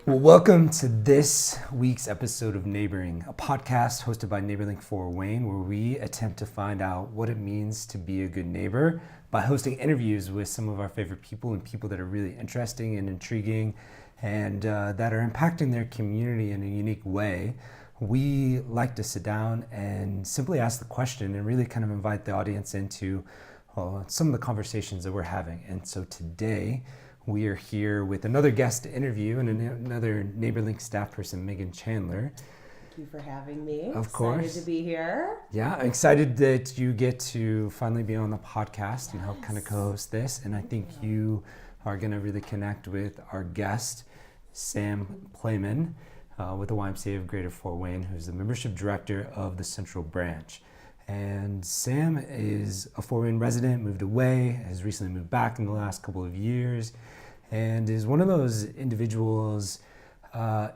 Well, welcome to this week's episode of Neighboring, a podcast hosted by NeighborLink for Wayne, where we attempt to find out what it means to be a good neighbor by hosting interviews with some of our favorite people and people that are really interesting and intriguing and that are impacting their community in a unique way. We like to sit down and simply ask the question and really kind of invite the audience into some of the conversations that we're having. And so today, we are here with another guest to interview and another NeighborLink staff person, Megan Chandler. Thank you for having me. Of course. Excited to be here. Yeah, I'm excited that you get to finally be on the podcast and help kind of co-host this. And I think you are going to really connect with our guest, Sam Plamann, with the YMCA of Greater Fort Wayne, who's the membership director of the Central Branch. And Sam is a Fort Wayne resident, moved away, has recently moved back in the last couple of years, and is one of those individuals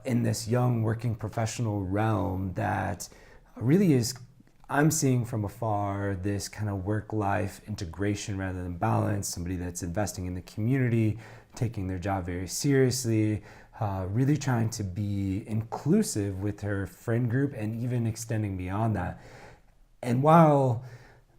in this young working professional realm that really is, I'm seeing from afar, this kind of work-life integration rather than balance, somebody that's investing in the community, taking their job very seriously, really trying to be inclusive with her friend group and even extending beyond that. And while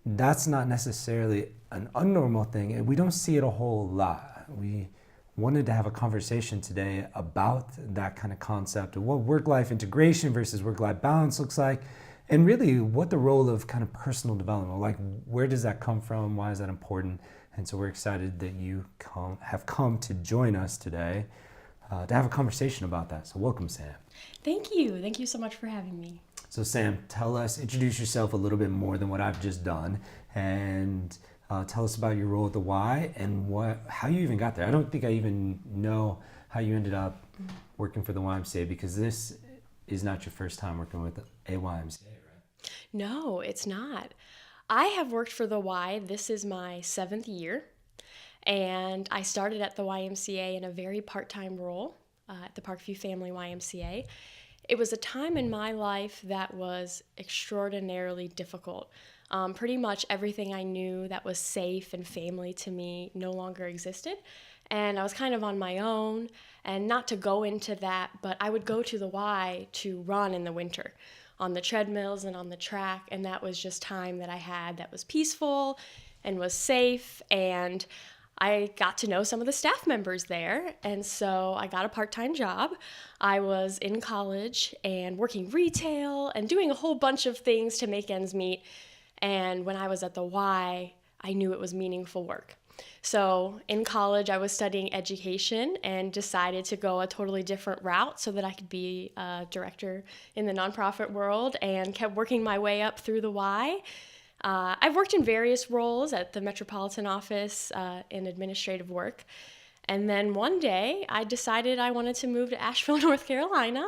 that's not necessarily an unnormal thing, and we don't see it a whole lot, we wanted to have a conversation today about that kind of concept of what work-life integration versus work-life balance looks like, and really what the role of kind of personal development, like where does that come from, why is that important? And so we're excited that you have come to join us today to have a conversation about that. So welcome, Sam. Thank you. Thank you so much for having me. So Sam, introduce yourself a little bit more than what I've just done, and tell us about your role at the Y and how you even got there. I don't think I even know how you ended up working for the YMCA, because this is not your first time working with a YMCA, right? No, it's not. I have worked for the Y. This is my 7th year, and I started at the YMCA in a very part-time role at the Parkview Family YMCA. It was a time in my life that was extraordinarily difficult. Pretty much everything I knew that was safe and family to me no longer existed. And I was kind of on my own. And not to go into that, but I would go to the Y to run in the winter on the treadmills and on the track. And that was just time that I had that was peaceful and was safe. And I got to know some of the staff members there, and so I got a part-time job. I was in college and working retail and doing a whole bunch of things to make ends meet, and when I was at the Y, I knew it was meaningful work. So in college, I was studying education and decided to go a totally different route so that I could be a director in the nonprofit world, and kept working my way up through the Y. I've worked in various roles at the Metropolitan Office in administrative work. And then one day I decided I wanted to move to Asheville, North Carolina.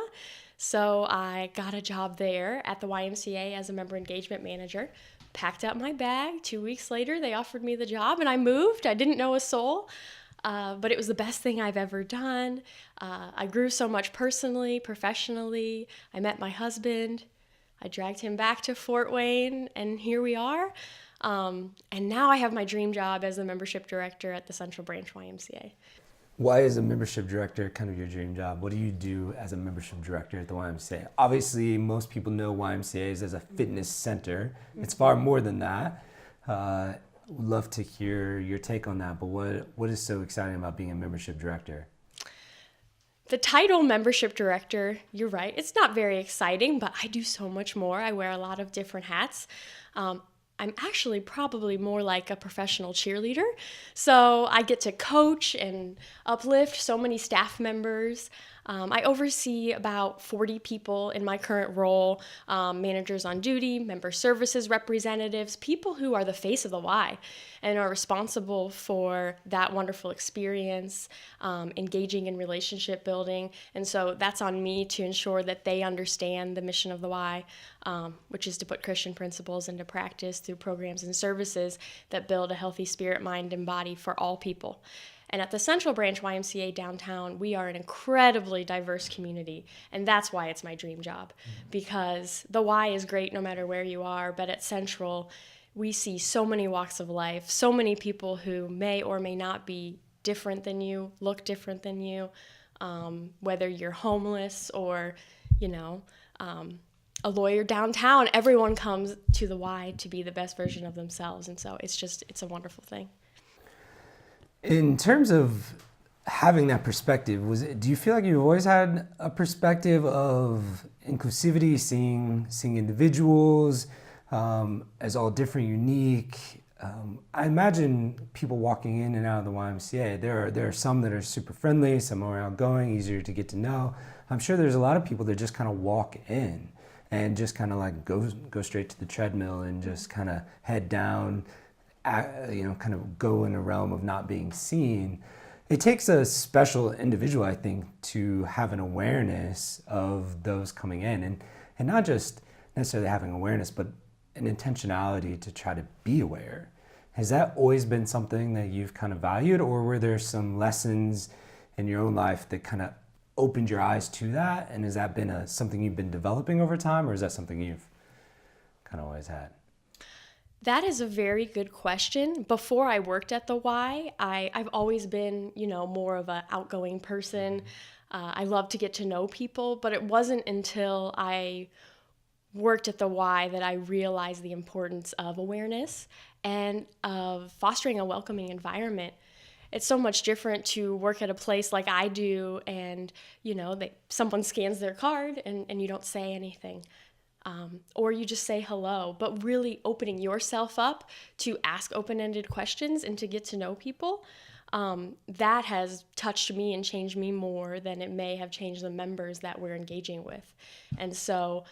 So I got a job there at the YMCA as a member engagement manager, packed up my bag. 2 weeks later, they offered me the job and I moved. I didn't know a soul, but it was the best thing I've ever done. I grew so much personally, professionally. I met my husband. I dragged him back to Fort Wayne, and here we are. And now I have my dream job as the membership director at the Central Branch YMCA. Why is a membership director kind of your dream job? What do you do as a membership director at the YMCA? Obviously, most people know YMCAs as a fitness center. It's far more than that. Would love to hear your take on that, but what is so exciting about being a membership director? The title membership director, you're right, it's not very exciting, but I do so much more. I wear a lot of different hats. I'm actually probably more like a professional cheerleader. So I get to coach and uplift so many staff members. I oversee about 40 people in my current role, managers on duty, member services representatives, people who are the face of the Y and are responsible for that wonderful experience, engaging in relationship building. And so that's on me to ensure that they understand the mission of the Y, which is to put Christian principles into practice through programs and services that build a healthy spirit, mind, and body for all people. And at the Central Branch YMCA downtown, we are an incredibly diverse community. And that's why it's my dream job, because the Y is great no matter where you are. But at Central, we see so many walks of life, so many people who may or may not be different than you, look different than you, whether you're homeless or, a lawyer downtown. Everyone comes to the Y to be the best version of themselves. And so it's a wonderful thing. In terms of having that perspective, do you feel like you've always had a perspective of inclusivity, seeing individuals as all different, unique? I imagine people walking in and out of the YMCA, there are some that are super friendly, some are outgoing, easier to get to know. I'm sure there's a lot of people that just kind of walk in and just kind of like go straight to the treadmill and just kind of head down, kind of go in a realm of not being seen. It takes a special individual, I think, to have an awareness of those coming in, and not just necessarily having awareness, but an intentionality to try to be aware. Has that always been something that you've kind of valued, or were there some lessons in your own life that kind of opened your eyes to that? And has that been something you've been developing over time, or is that something you've kind of always had? That is a very good question. Before I worked at the Y, I've always been, more of an outgoing person. I love to get to know people, but it wasn't until I worked at the Y that I realized the importance of awareness and of fostering a welcoming environment. It's so much different to work at a place like I do and, someone scans their card and you don't say anything. Or you just say hello, but really opening yourself up to ask open-ended questions and to get to know people, that has touched me and changed me more than it may have changed the members that we're engaging with. And so,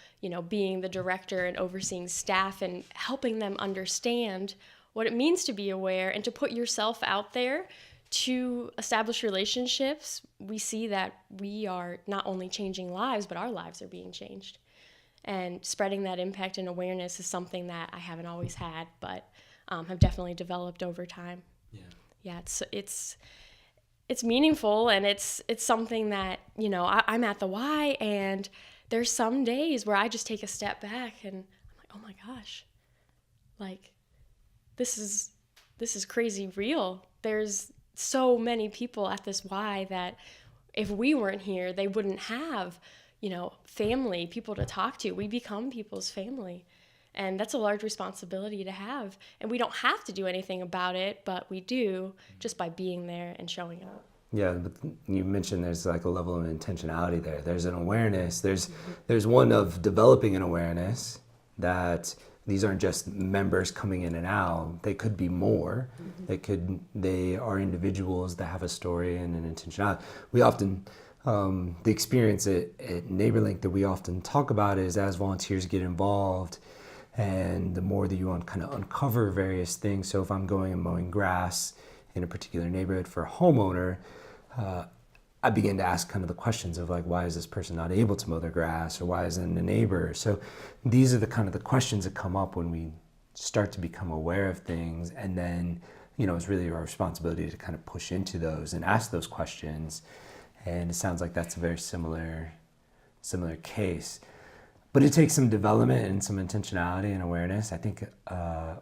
being the director and overseeing staff and helping them understand what it means to be aware and to put yourself out there to establish relationships, we see that we are not only changing lives, but our lives are being changed. And spreading that impact and awareness is something that I haven't always had, but have definitely developed over time. Yeah, it's meaningful, and it's something that I'm at the Y, and there's some days where I just take a step back and I'm like, oh my gosh, like this is crazy real. There's so many people at this Y that if we weren't here, they wouldn't have family, people to talk to. We become people's family. And that's a large responsibility to have. And we don't have to do anything about it, but we do just by being there and showing up. Yeah, but you mentioned there's like a level of intentionality there. There's an awareness. There's one of developing an awareness that these aren't just members coming in and out. They could be more. They are individuals that have a story and an intentionality. We often the experience at NeighborLink that we often talk about is as volunteers get involved and the more that you kind of uncover various things. So if I'm going and mowing grass in a particular neighborhood for a homeowner, I begin to ask kind of the questions of like, why is this person not able to mow their grass, or why isn't a neighbor? So these are the kind of the questions that come up when we start to become aware of things. And then, it's really our responsibility to kind of push into those and ask those questions. And it sounds like that's a very similar case. But it takes some development and some intentionality and awareness. I think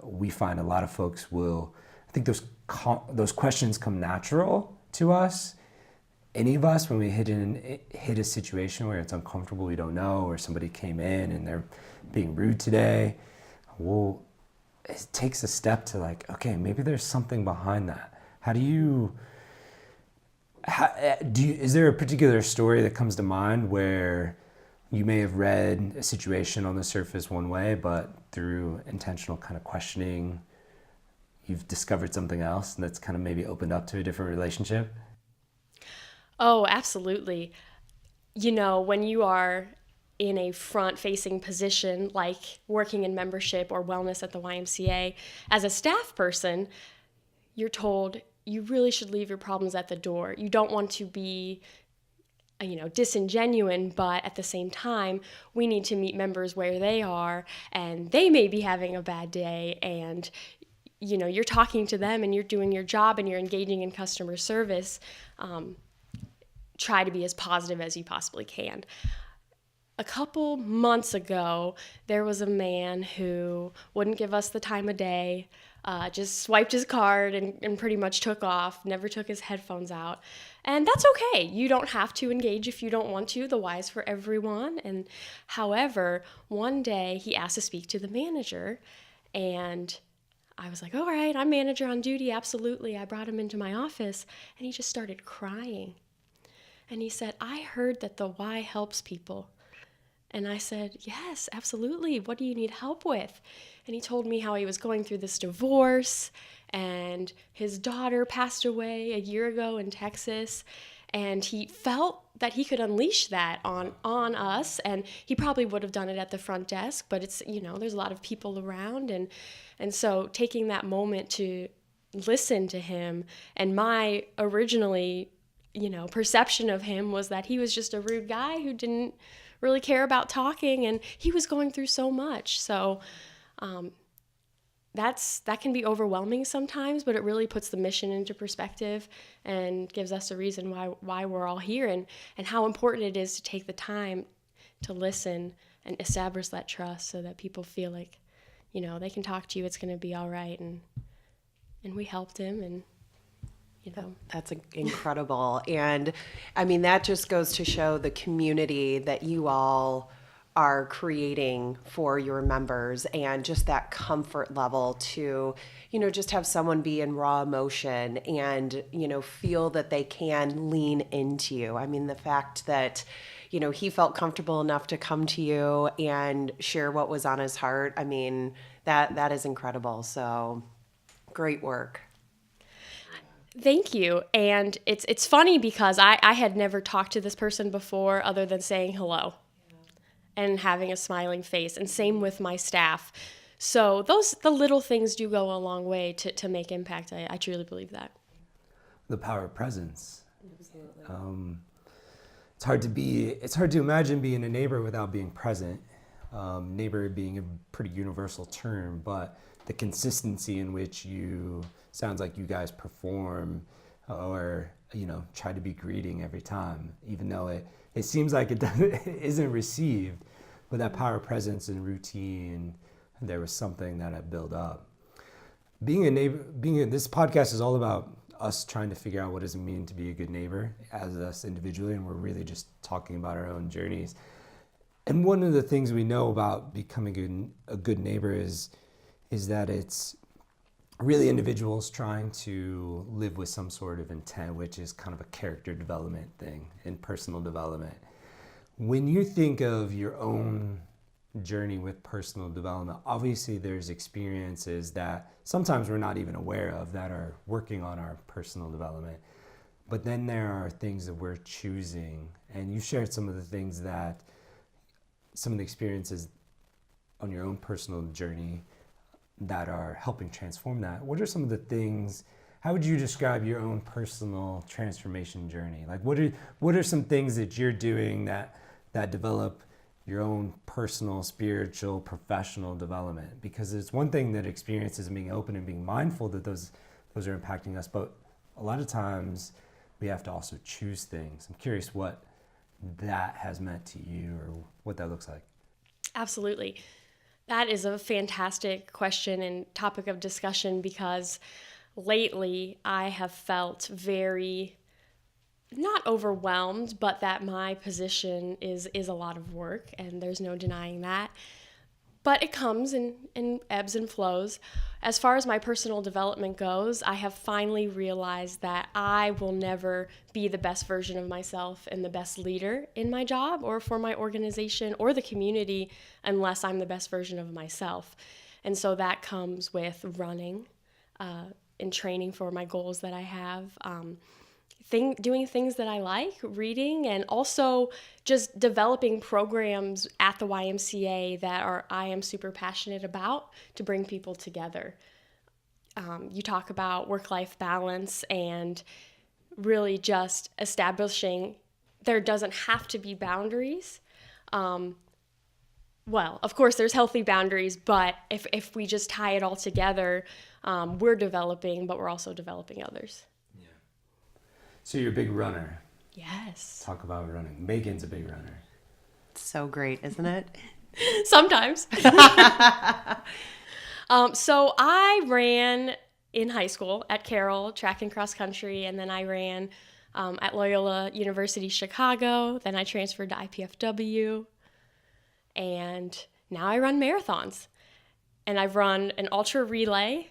we find a lot of folks I think those questions come natural to us. Any of us, when we hit a situation where it's uncomfortable, we don't know, or somebody came in and they're being rude today, it takes a step to like, okay, maybe there's something behind that. Is there a particular story that comes to mind where you may have read a situation on the surface one way, but through intentional kind of questioning, you've discovered something else and that's kind of maybe opened up to a different relationship? Oh, absolutely. when you are in a front-facing position like working in membership or wellness at the YMCA, as a staff person, you're told you really should leave your problems at the door. You don't want to be disingenuine, but at the same time, we need to meet members where they are, and they may be having a bad day, and you're talking to them and you're doing your job and you're engaging in customer service. Try to be as positive as you possibly can. A couple months ago, there was a man who wouldn't give us the time of day, just swiped his card and pretty much took off, never took his headphones out. And that's okay. You don't have to engage if you don't want to. The Y is for everyone. And however, one day he asked to speak to the manager, and I was like, all right, I'm manager on duty, absolutely. I brought him into my office, and he just started crying. And he said, I heard that the Y helps people. And I said, yes, absolutely. What do you need help with? And he told me how he was going through this divorce, and his daughter passed away a year ago in Texas. And he felt that he could unleash that on us. And he probably would have done it at the front desk, but it's, there's a lot of people around. And so taking that moment to listen to him, and my originally, perception of him was that he was just a rude guy who didn't really care about talking, and he was going through so much. So that can be overwhelming sometimes, but it really puts the mission into perspective and gives us a reason why we're all here, and how important it is to take the time to listen and establish that trust so that people feel like, they can talk to you, it's going to be all right. And we helped him, and That's incredible. And I mean, that just goes to show the community that you all are creating for your members, and just that comfort level to, just have someone be in raw emotion and, feel that they can lean into you. I mean, the fact that, he felt comfortable enough to come to you and share what was on his heart. I mean, that is incredible. So great work. Thank you. And it's funny because I had never talked to this person before other than saying hello and having a smiling face, and same with my staff. So the little things do go a long way to make impact. I truly believe that. The power of presence. Absolutely. It's hard to imagine being a neighbor without being present. Neighbor being a pretty universal term, but the consistency in which sounds like you guys perform or, try to be greeting every time, even though it seems like it isn't received. But that power of presence and routine, there was something that I built up. This podcast is all about us trying to figure out what does it mean to be a good neighbor as us individually, and we're really just talking about our own journeys. And one of the things we know about becoming a good neighbor is that it's really individuals trying to live with some sort of intent, which is kind of a character development thing and personal development. When you think of your own journey with personal development, obviously there's experiences that sometimes we're not even aware of that are working on our personal development. But then there are things that we're choosing, and you shared some of the experiences on your own personal journey that are helping transform that. What are some of the things, how would you describe your own personal transformation journey? Like what are some things that you're doing that develop your own personal, spiritual, professional development? Because it's one thing that experiences and being open and being mindful that those are impacting us, but a lot of times we have to also choose things. I'm curious what that has meant to you or what that looks like. Absolutely. That is a fantastic question and topic of discussion, because lately I have felt very, not overwhelmed, but that my position is a lot of work, and there's no denying that. But it comes in ebbs and flows. As far as my personal development goes, I have finally realized that I will never be the best version of myself and the best leader in my job or for my organization or the community unless I'm the best version of myself. And so that comes with running and training for my goals that I have. doing things that I like, reading, and also just developing programs at the YMCA that I am super passionate about to bring people together. You talk about work-life balance and really just establishing there doesn't have to be boundaries. Well, of course, there's healthy boundaries, but if we just tie it all together, we're developing, but we're also developing others. Yeah. So you're a big runner. Yes. Talk about running. Megan's a big runner. So great, isn't it? Sometimes. So I ran in high school at Carroll, track and cross country, and then I ran at Loyola University Chicago. Then I transferred to IPFW, and now I run marathons. And I've run an ultra relay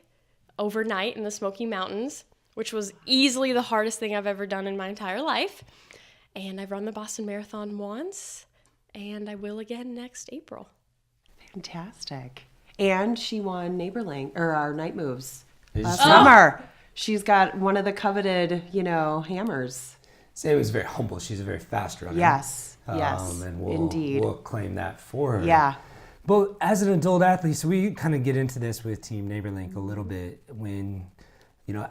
overnight in the Smoky Mountains, which was easily the hardest thing I've ever done in my entire life. And I've run the Boston Marathon once, and I will again next April. Fantastic. And she won NeighborLink, or our Night Moves last she? summer. She's got one of the coveted, hammers. Sam is very humble. She's a very fast runner. Yes, And indeed. We'll claim that for her. Yeah. But as an adult athlete, so we kind of get into this with Team NeighborLink a little bit when,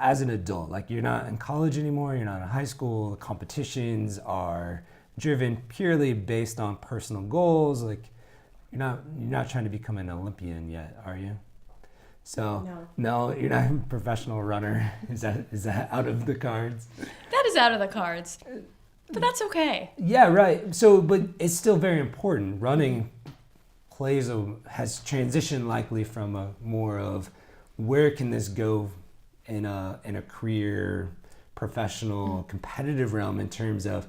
as an adult, like you're not in college anymore, you're not in high school, the competitions are driven purely based on personal goals. Like you're not trying to become an Olympian yet, are you? So no, you're not a professional runner. Is that out of the cards? That is out of the cards, but that's okay. Yeah, right. So, but it's still very important. Running has transitioned likely from a more of where can this go in a career, professional, competitive realm in terms of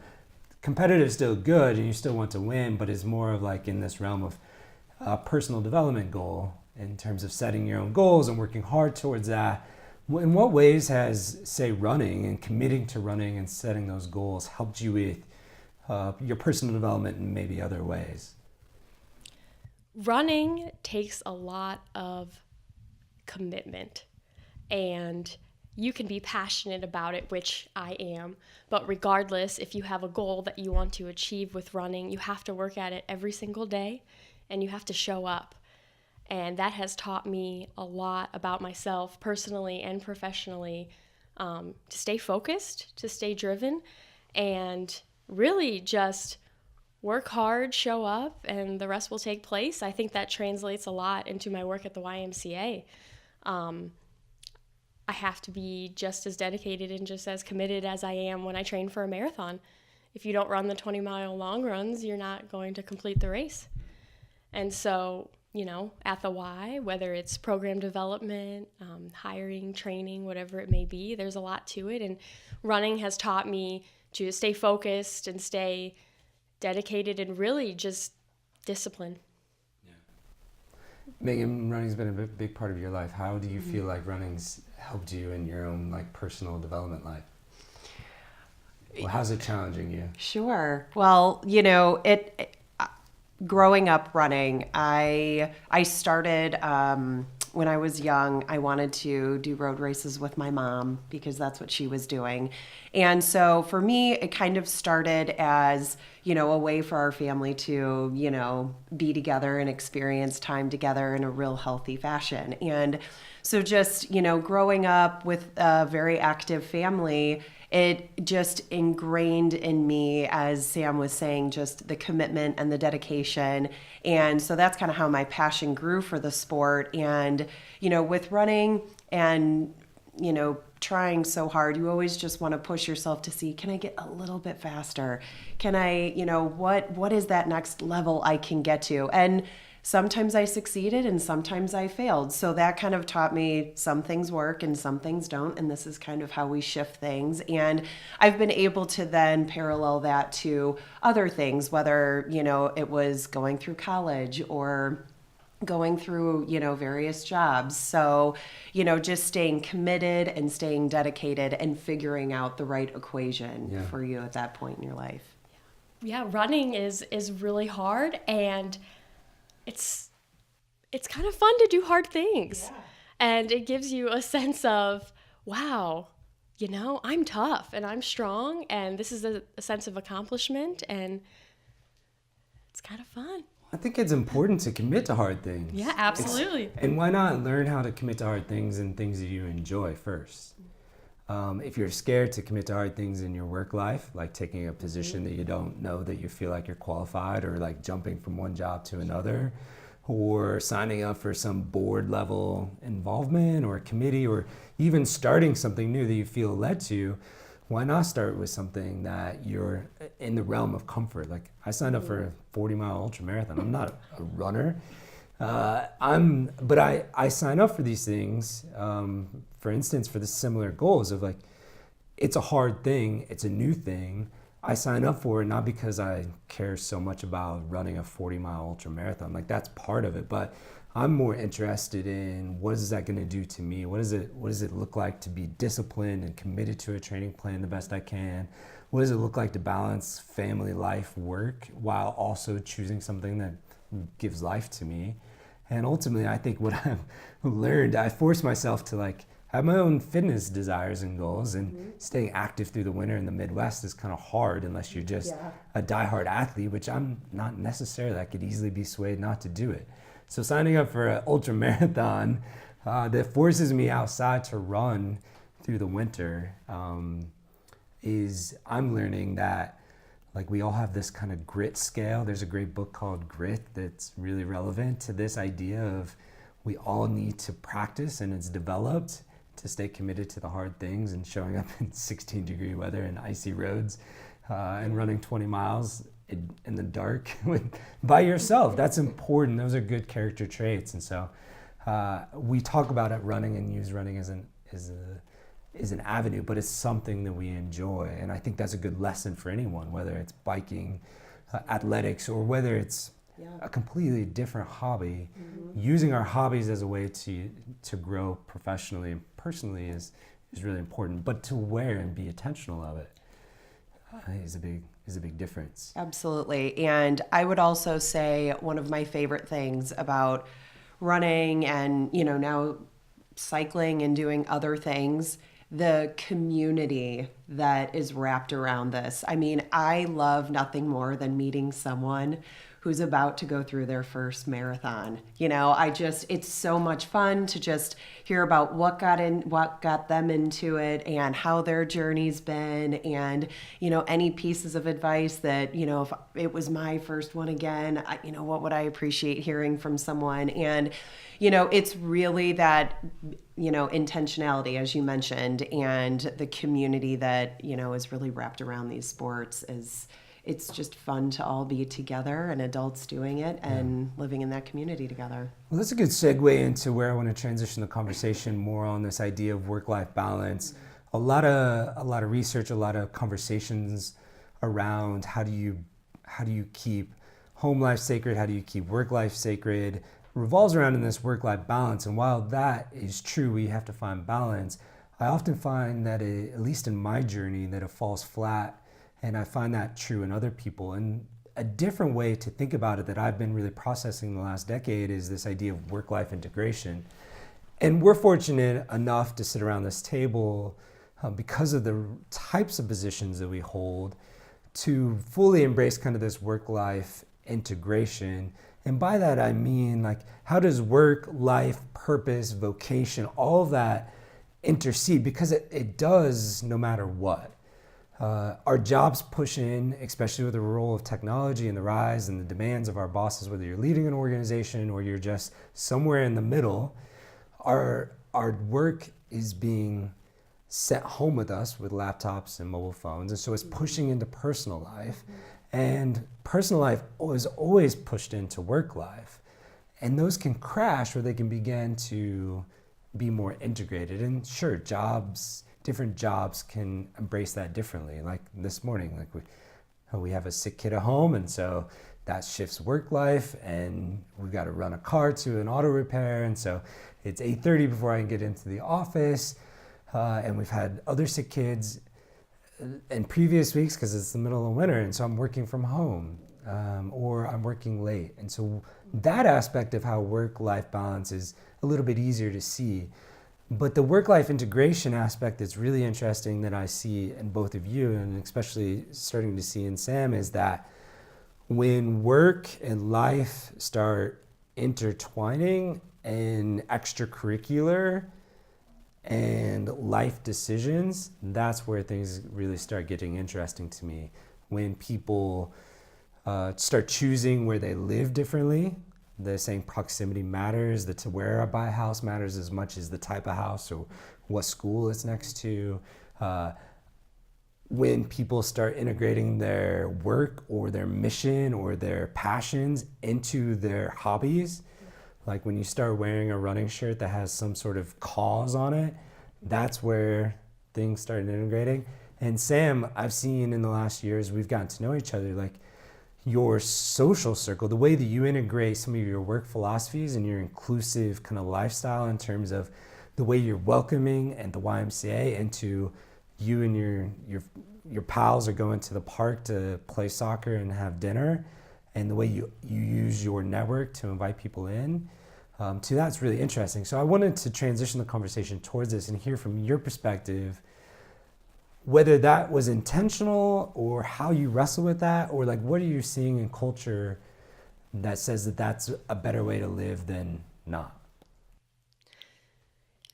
competitive is still good and you still want to win, but it's more of like in this realm of personal development goal in terms of setting your own goals and working hard towards that. In what ways has, say, running and committing to running and setting those goals helped you with your personal development in maybe other ways? Running takes a lot of commitment, and you can be passionate about it, which I am, but regardless, if you have a goal that you want to achieve with running, you have to work at it every single day, and you have to show up. And that has taught me a lot about myself personally and professionally, to stay focused, to stay driven, and really just work hard, show up, and the rest will take place. I think that translates a lot into my work at the YMCA. I have to be just as dedicated and just as committed as I am when I train for a marathon. If you don't run the 20-mile long runs, you're not going to complete the race. And so, at the Y, whether it's program development, hiring, training, whatever it may be, there's a lot to it. And running has taught me to stay focused and stay dedicated and really just discipline. Yeah. Megan, running's been a big part of your life. How do you feel like running's helped you in your own personal development life? Well, how's it challenging you? Sure. Well, growing up running, I started when I was young. I wanted to do road races with my mom because that's what she was doing. And so for me, it kind of started as, a way for our family to, be together and experience time together in a real healthy fashion. And so just, growing up with a very active family, it just ingrained in me, as Sam was saying, just the commitment and the dedication. And so that's kind of how my passion grew for the sport. And, with running and, trying so hard, you always just want to push yourself to see, can I get a little bit faster? Can I, what is that next level I can get to? And sometimes I succeeded and sometimes I failed. So that kind of taught me some things work and some things don't. And this is kind of how we shift things. And I've been able to then parallel that to other things, whether, it was going through college or going through, various jobs. So, just staying committed and staying dedicated and figuring out the right equation for you at that point in your life. Yeah, running is really hard, and it's kind of fun to do hard things. Yeah. And it gives you a sense of, wow, I'm tough and I'm strong, and this is a sense of accomplishment, and it's kind of fun. I think it's important to commit to hard things. Yeah, absolutely. And why not learn how to commit to hard things and things that you enjoy first? If you're scared to commit to hard things in your work life, like taking a position that you don't know that you feel like you're qualified, or like jumping from one job to another, or signing up for some board level involvement or committee, or even starting something new that you feel led to, why not start with something that you're in the realm of comfort? Like, I signed up for a 40-mile ultra marathon. I'm not a runner. But I sign up for these things, for instance, for the similar goals of like, it's a hard thing, it's a new thing. I sign up for it not because I care so much about running a 40-mile ultra marathon. Like, that's part of it, but I'm more interested in what is that going to do to me? What does it look like to be disciplined and committed to a training plan the best I can? What does it look like to balance family life, work, while also choosing something that gives life to me? And ultimately, I think what I've learned, I force myself to like have my own fitness desires and goals, and staying active through the winter in the Midwest is kind of hard unless you're just a diehard athlete, which I'm not necessarily. I could easily be swayed not to do it. So signing up for an ultra marathon that forces me outside to run through the winter is, I'm learning that like we all have this kind of grit scale. There's a great book called Grit that's really relevant to this idea of we all need to practice, and it's developed to stay committed to the hard things, and showing up in 16-degree weather and icy roads and running 20 miles in the dark by yourself. That's important. Those are good character traits. And so we talk about it running and use running as an avenue, but it's something that we enjoy. And I think that's a good lesson for anyone, whether it's biking, athletics, or whether it's a completely different hobby. Using our hobbies as a way to grow professionally and personally is really important, but to wear and be intentional of it is a big difference. Absolutely. And I would also say one of my favorite things about running and, now cycling and doing other things, the community that is wrapped around this. I mean, I love nothing more than meeting someone who's about to go through their first marathon. It's so much fun to just hear about what got them into it and how their journey's been, and, any pieces of advice that, if it was my first one again, what would I appreciate hearing from someone? And, it's really that, intentionality, as you mentioned, and the community that, is really wrapped around these sports it's just fun to all be together and adults doing it and living in that community together. Well, that's a good segue into where I want to transition the conversation more on this idea of work-life balance. A lot of research, a lot of conversations around how do you keep home life sacred, how do you keep work life sacred, revolves around in this work-life balance. And while that is true, we have to find balance. I often find that at least in my journey, that it falls flat. And I find that true in other people. And a different way to think about it that I've been really processing the last decade is this idea of work-life integration. And we're fortunate enough to sit around this table because of the types of positions that we hold to fully embrace kind of this work-life integration. And by that, I mean, like, how does work, life, purpose, vocation, all of that intercede? Because it does no matter what. Our jobs push in, especially with the role of technology and the rise and the demands of our bosses, whether you're leading an organization or you're just somewhere in the middle. Our work is being sent home with us with laptops and mobile phones. And so it's pushing into personal life. And personal life is always pushed into work life. And those can crash, or they can begin to be more integrated. And sure, different jobs can embrace that differently. Like this morning, like we have a sick kid at home, and so that shifts work life, and we've got to run a car to an auto repair, and so it's 8:30 before I can get into the office. And we've had other sick kids in previous weeks because it's the middle of winter, and so I'm working from home, or I'm working late. And so that aspect of how work-life balance is a little bit easier to see. But the work-life integration aspect that's really interesting that I see in both of you, and especially starting to see in Sam, is that when work and life start intertwining and extracurricular and life decisions, that's where things really start getting interesting to me. When people start choosing where they live differently, they're saying proximity matters, that to where I buy a house matters as much as the type of house or what school it's next to. When people start integrating their work or their mission or their passions into their hobbies, like when you start wearing a running shirt that has some sort of cause on it, that's where things start integrating. And Sam, I've seen in the last years, we've gotten to know each other, like your social circle, the way that you integrate some of your work philosophies and your inclusive kind of lifestyle in terms of the way you're welcoming and the YMCA into you and your pals are going to the park to play soccer and have dinner, and the way you use your network to invite people in, to that's really interesting. So I wanted to transition the conversation towards this and hear from your perspective whether that was intentional or how you wrestle with that, or like what are you seeing in culture that says that that's a better way to live than not?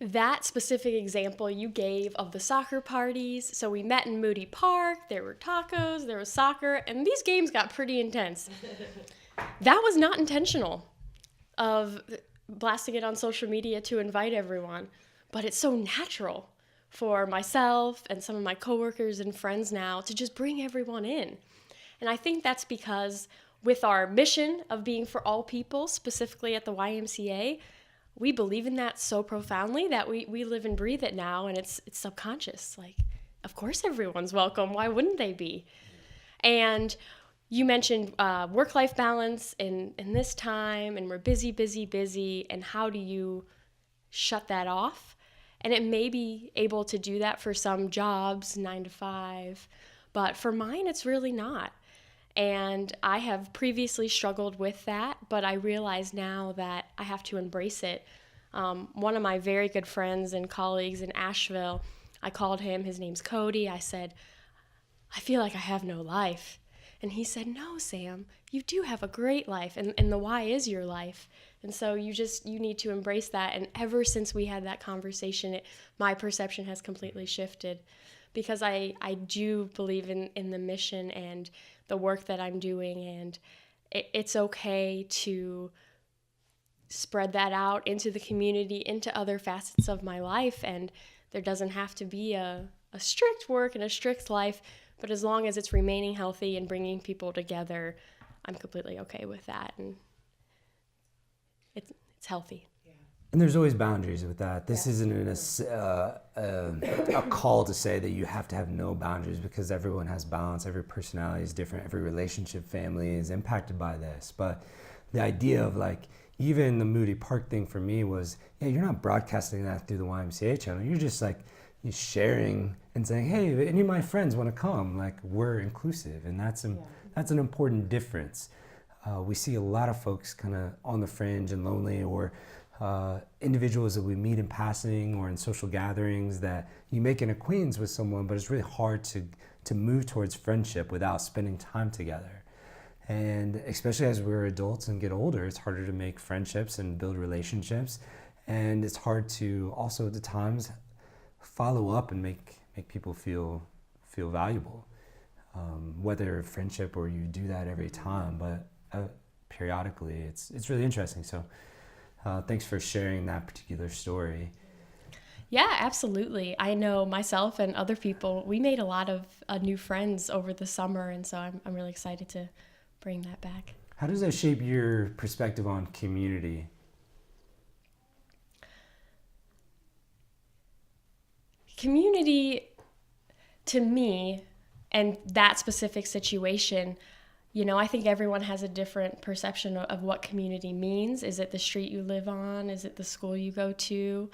That specific example you gave of the soccer parties, so we met in Moody Park, there were tacos, there was soccer, and these games got pretty intense. That was not intentional of blasting it on social media to invite everyone, but it's so natural for myself and some of my coworkers and friends now to just bring everyone in. And I think that's because with our mission of being for all people, specifically at the YMCA, we believe in that so profoundly that we live and breathe it now, and it's subconscious. Like, of course everyone's welcome. Why wouldn't they be? And you mentioned work-life balance in this time, and we're busy, and how do you shut that off? And it may be able to do that for some jobs, 9 to 5, but for mine, it's really not. And I have previously struggled with that, but I realize now that I have to embrace it. One of my very good friends and colleagues in Asheville, I called him, his name's Cody. I said, I feel like I have no life. And he said, no, Sam, you do have a great life, and the why is your life. And so you need to embrace that. And ever since we had that conversation, my perception has completely shifted, because I do believe in the mission and the work that I'm doing, and it's okay to spread that out into the community, into other facets of my life, and there doesn't have to be a strict work and a strict life, but as long as it's remaining healthy and bringing people together, I'm completely okay with that, and it's healthy. And there's always boundaries with that. This isn't a call to say that you have to have no boundaries, because everyone has balance. Every personality is different. Every relationship, family is impacted by this. But the idea of like, even the Moody Park thing for me was, you're not broadcasting that through the YMCA channel. You're just like, you're sharing and saying, hey, if any of my friends want to come, like, we're inclusive. And that's an important difference. We see a lot of folks kind of on the fringe and lonely, or individuals that we meet in passing or in social gatherings that you make an acquaintance with someone, but it's really hard to move towards friendship without spending time together. And especially as we're adults and get older, it's harder to make friendships and build relationships. And it's hard to also at the times follow up and make people feel valuable, whether friendship or you do that every time, but periodically. It's really interesting. So thanks for sharing that particular story. Yeah, absolutely. I know myself and other people, we made a lot of new friends over the summer, and so I'm really excited to bring that back. How does that shape your perspective on community? Community, to me, and that specific situation, I think everyone has a different perception of what community means. Is it the street you live on? Is it the school you go to?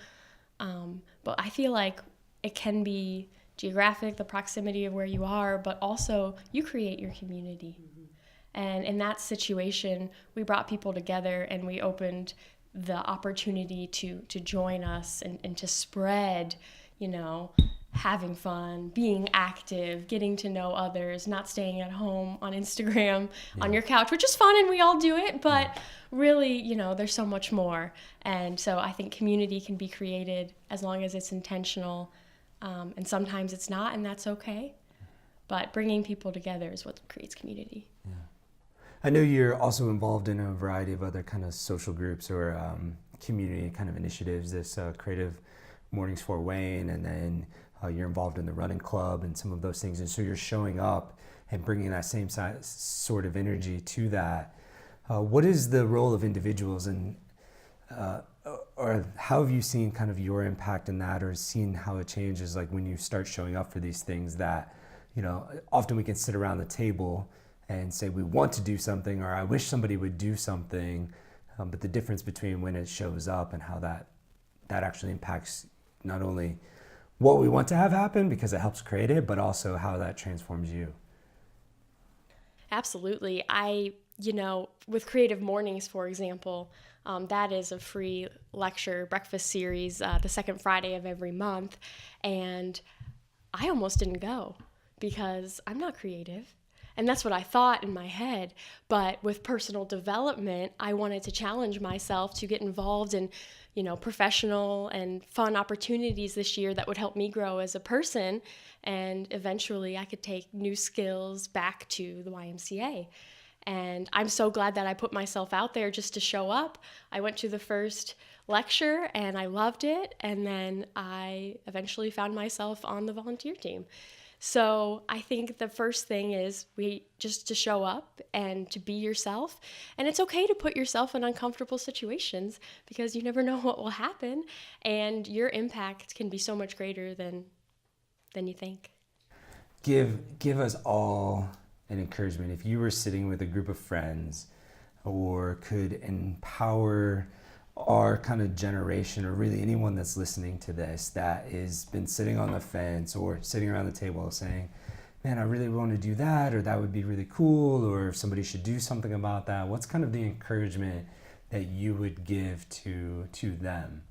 But I feel like it can be geographic, the proximity of where you are, but also you create your community. Mm-hmm. And in that situation, we brought people together and we opened the opportunity to join us and to spread, having fun, being active, getting to know others, not staying at home on Instagram on your couch, which is fun and we all do it, but really, there's so much more. And so I think community can be created as long as it's intentional, and sometimes it's not, and that's okay. But bringing people together is what creates community. Yeah. I know you're also involved in a variety of other kind of social groups or community kind of initiatives, this Creative Mornings for Wayne, and then you're involved in the running club and some of those things. And so you're showing up and bringing that same sort of energy to that. What is the role of individuals, and or how have you seen kind of your impact in that, or seen how it changes, like when you start showing up for these things that, often we can sit around the table and say we want to do something, or I wish somebody would do something, but the difference between when it shows up and how that actually impacts not only what we want to have happen because it helps create it, but also how that transforms you. Absolutely. With Creative Mornings, for example, that is a free lecture breakfast series the second Friday of every month. And I almost didn't go because I'm not creative. And that's what I thought in my head. But with personal development, I wanted to challenge myself to get involved in, professional and fun opportunities this year that would help me grow as a person. And eventually I could take new skills back to the YMCA. And I'm so glad that I put myself out there just to show up. I went to the first lecture and I loved it. And then I eventually found myself on the volunteer team. So I think the first thing is just to show up and to be yourself. And it's okay to put yourself in uncomfortable situations because you never know what will happen. And your impact can be so much greater than you think. Give us all an encouragement. If you were sitting with a group of friends or could empower our kind of generation, or really anyone that's listening to this that has been sitting on the fence or sitting around the table saying, man, I really want to do that, or that would be really cool, or if somebody should do something about that, what's kind of the encouragement that you would give to them?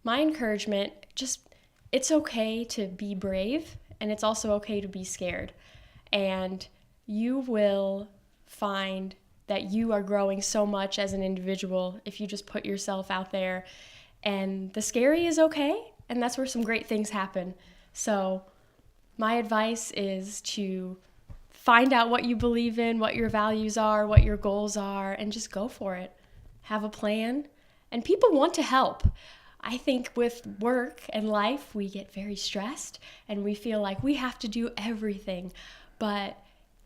My encouragement, it's okay to be brave, and it's also okay to be scared. And you will find that you are growing so much as an individual if you just put yourself out there. And the scary is okay, and that's where some great things happen. So my advice is to find out what you believe in, what your values are, what your goals are, and just go for it. Have a plan. And people want to help. I think with work and life, we get very stressed and we feel like we have to do everything. But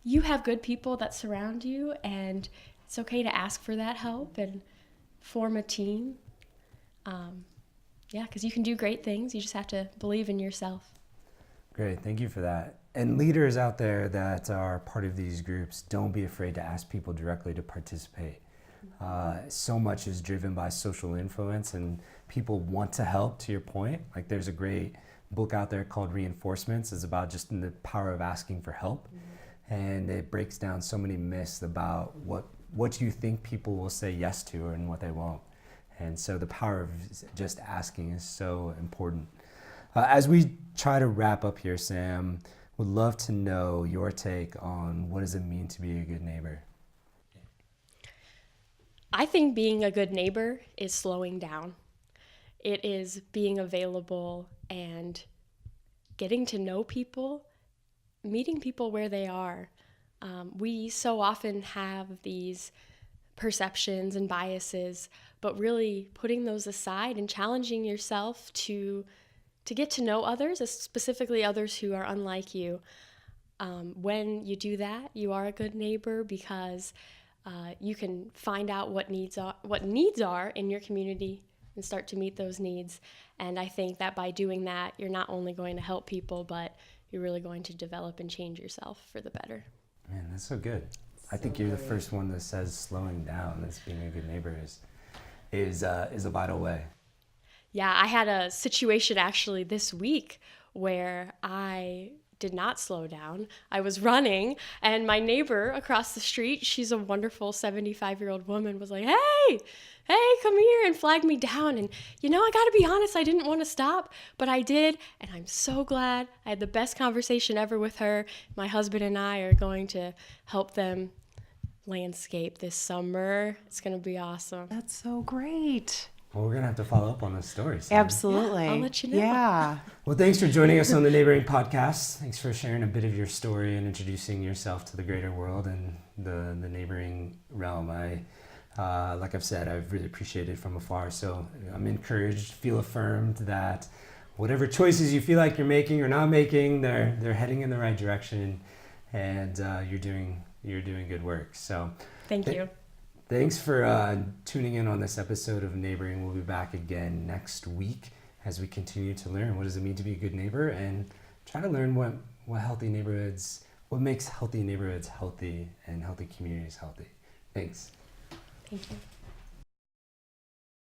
you have good people that surround you, and it's okay to ask for that help and form a team. Because you can do great things. You just have to believe in yourself. Great, thank you for that. And leaders out there that are part of these groups, don't be afraid to ask people directly to participate. So much is driven by social influence, and people want to help, to your point. Like there's a great book out there called Reinforcements. It's about just the power of asking for help. And it breaks down so many myths about what you think people will say yes to and what they won't. And so the power of just asking is so important. As we try to wrap up here, Sam, would love to know your take on what does it mean to be a good neighbor? I think being a good neighbor is slowing down. It is being available and getting to know people, meeting people where they are. We so often have these perceptions and biases, but really putting those aside and challenging yourself to get to know others, specifically others who are unlike you. When you do that, you are a good neighbor because you can find out what needs are in your community and start to meet those needs. And I think that by doing that, you're not only going to help people, but you're really going to develop and change yourself for the better. Man, that's so good. I think you're the first one that says slowing down as being a good neighbor is a vital way. Yeah, I had a situation actually this week where I did not slow down. I was running, and my neighbor across the street, she's a wonderful 75-year-old woman, was like, "Hey, hey, come here, and flagged me down. And, I got to be honest, I didn't want to stop, but I did. And I'm so glad. I had the best conversation ever with her. My husband and I are going to help them landscape this summer. It's going to be awesome. That's so great. Well, we're going to have to follow up on those stories. Sam. Absolutely. Yeah, I'll let you know. Yeah. Well, thanks for joining us on the Neighboring Podcast. Thanks for sharing a bit of your story and introducing yourself to the greater world and the neighboring realm. Like I've said, I've really appreciated it from afar. So I'm encouraged, feel affirmed that whatever choices you feel like you're making or not making, they're heading in the right direction, and you're doing good work. So Thank you. Thanks for tuning in on this episode of Neighboring. We'll be back again next week as we continue to learn what does it mean to be a good neighbor and try to learn what makes healthy neighborhoods healthy and healthy communities healthy. Thanks. Thank you.